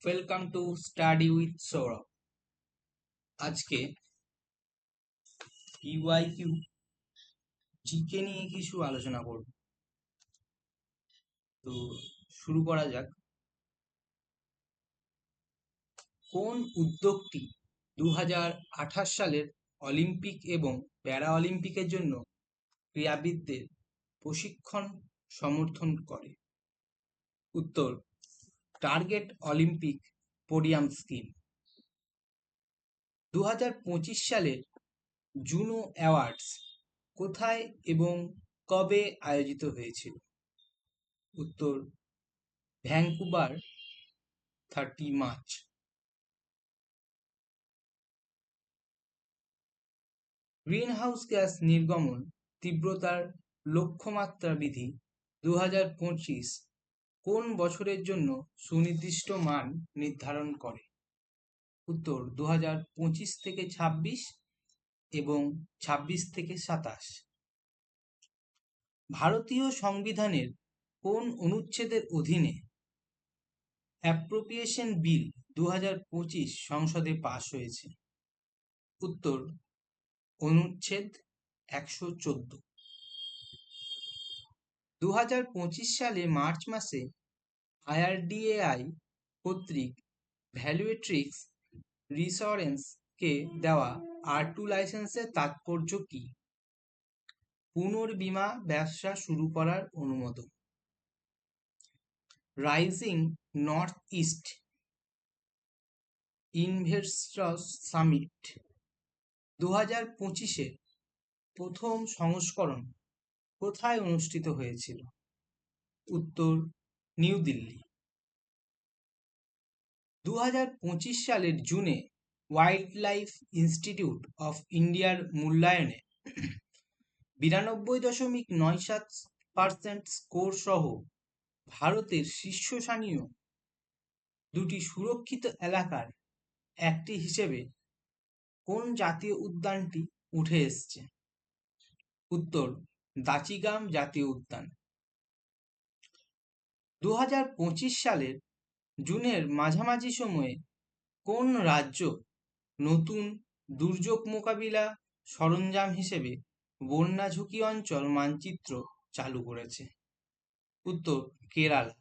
Welcome to study with Sourav. আজকে PYQ GK নিয়ে কিছু আলোচনা করব। তো শুরু করা যাক। কোন উদ্যোগটি 2028 সালের অলিম্পিক এবং প্যারা অলিম্পিকের জন্য ক্রীড়াবিদদের প্রশিক্ষণ সমর্থন করে? উত্তর, টার্গেট অলিম্পিক পোডিয়াম স্কিম। 2025 সালের জুনো অ্যাওয়ার্ডস কোথায় এবং কবে আয়োজিত হয়েছিল? উত্তর, ভ্যাঙ্কুভার, 30 মার্চ। গ্রিনহাউস গ্যাস নির্গমন তীব্রতার লক্ষ্যমাত্রা বিধি 2025 কোন বছরের জন্য সুনির্দিষ্ট মান নির্ধারণ করে? উত্তর, 2025 থেকে 26 এবং 26 থেকে 27। ভারতীয় সংবিধানের কোন অনুচ্ছেদের অধীনে অ্যাপ্রোপ্রিয়েশন বিল 2025 সংসদে পাশ হয়েছে? উত্তর, অনুচ্ছেদ 114। 2025 সালে মার্চ মাসে আইআরডিএআই কর্তৃক ভ্যালুয়েট্রিক্স রিসোরেন্সকে দেওয়া R2 লাইসেন্সের তাৎপর্য কি? পুনর্বীমা ব্যবসা শুরু করার অনুমোদন। Rising North East Investors Summit 2025-এর প্রথম সংস্করণ কোথায় অনুষ্ঠিত হয়েছিল? উত্তর, নিউ দিল্লি। 2025 সালের জুনে ওয়াইল্ড লাইফ ইনস্টিটিউট অফ ইন্ডিয়ার মূল্যায়নে 92.97% স্কোর সহ ভারতের শীর্ষস্থানীয় দুটি সুরক্ষিত এলাকার একটি হিসেবে কোন জাতীয় উদ্যানটি উঠে এসেছে? উত্তর, দাচিগাম জাতীয় উদ্যান। 2025 সালের জুনের মাঝামাঝি সময়ে কোন রাজ্য নতুন দুর্যোগ মোকাবিলা সরঞ্জাম হিসেবে বন্যা ঝুঁকি অঞ্চল মানচিত্র চালু করেছে? উত্তর, কেরালা।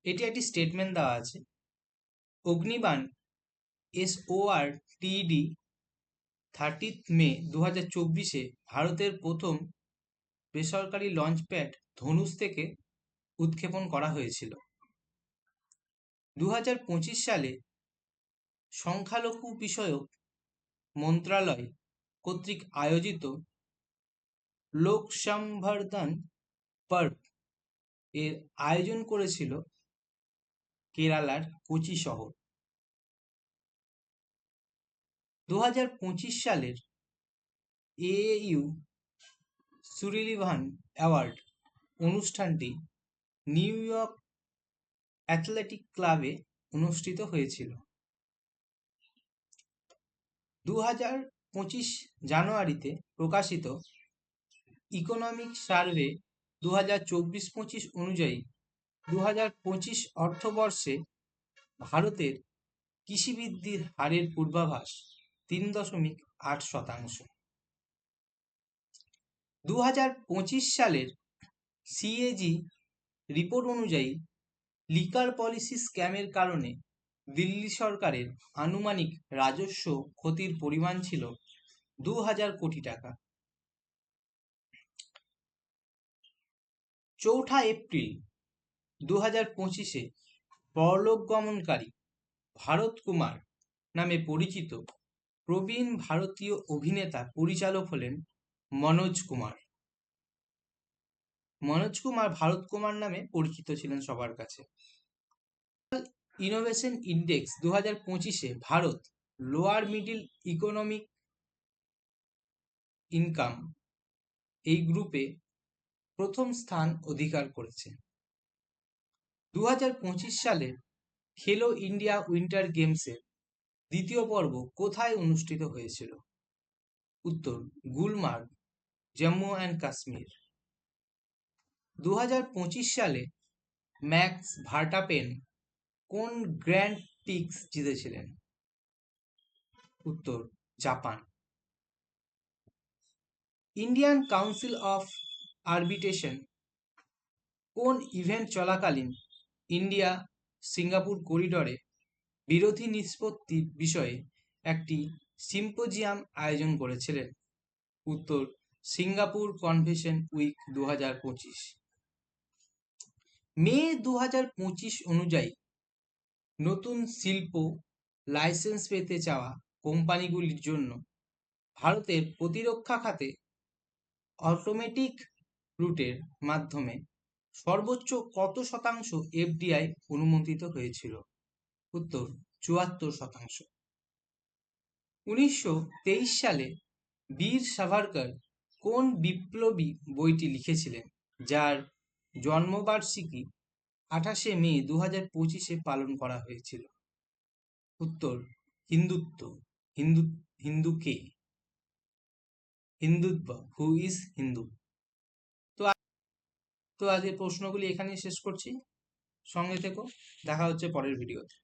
এটি একটি স্টেটমেন্ট দেওয়া আছে। অগ্নিবাণ SORTD 30 মে 2024-এ ভারতের প্রথম বেসরকারি লঞ্চপ্যাড ধনুষ থেকে উৎক্ষেপণ করা হয়েছিল। 2025 সালে সংখ্যালঘু বিষয়ক মন্ত্রণালয় কর্তৃক আয়োজিত লোক সম্বর্ধন পর্ব এর আয়োজন করেছিল কেরালার কোচি শহর। 2025 সালের AAU সুরিলিভান অ্যাওয়ার্ড অনুষ্ঠানটি নিউ ইয়র্ক অ্যাথলেটিক ক্লাবে অনুষ্ঠিত হয়েছিল। 2025 জানুয়ারিতে প্রকাশিত ইকোনমিক সার্ভে 2024-25 অনুযায়ী 2025 অর্থবর্ষে ভারতের কৃষিবৃদ্ধির হারের পূর্বাভাস 3.8%। 2025 সালের CAG রিপোর্ট অনুযায়ী লিকার পলিসি স্ক্যামের কারণে দিল্লি সরকারের আনুমানিক রাজস্ব ক্ষতির পরিমাণ ছিল 2000 কোটি টাকা। 4 এপ্রিল 2025-এ পরলোক গমনকারী ভারত কুমার নামে পরিচিত প্রবীণ ভারতীয় অভিনেতা পরিচালক হলেন মনোজ কুমার। মনোজ কুমার ভারত কুমার নামে পরিচিত ছিলেন সবার কাছে। ইনোভেশন ইন্ডেক্স 2025-এ Bharat lower middle economic income এই গ্রুপে প্রথম স্থান অধিকার করেছে। 2025 সালে খেলো ইন্ডিয়া উইন্টার গেমসের দ্বিতীয় পর্ব কোথায় অনুষ্ঠিত হয়েছিল? উত্তর, গুলমার্গ, জম্মু অ্যান্ড কাশ্মীর। 2025 সালে ম্যাক্স ভার্স্টাপেন কোন গ্র্যান্ড প্রিক্স জিতেছিলেন? উত্তর Japan. Indian council of arbitration কোন ইভেন্ট চলাকালীন ইন্ডিয়া সিঙ্গাপুর করিডোরে বিরোধী নিষ্পত্তির বিষয়ে একটি সিম্পোজিয়াম আয়োজন করেছিলেন? উত্তর সিঙ্গাপুর কনভেনশন উইক 2025। মে 2025 অনুযায়ী নতুন শিল্প লাইসেন্স পেতে চাওয়া কোম্পানিগুলির জন্য ভারতের প্রতিরক্ষা খাতে অটোমেটিক রুটের মাধ্যমে সর্বোচ্চ কত শতাংশ এফডিআই অনুমোদিত হয়েছিল? উত্তর 74%। 1923 সালে বীর সাভারকর কোন বিপ্লবী বইটি লিখেছিলেন যার জন্মবার্ষিকী 28শে মে 2025 পালন করা হয়েছিল? উত্তর হিন্দুত্ব। হিন্দু কে? Hindutva, who is Hindu. তো আজকের প্রশ্নগুলি এখানেই শেষ করছি। সঙ্গে থেকো, দেখা হচ্ছে পরের ভিডিওতে।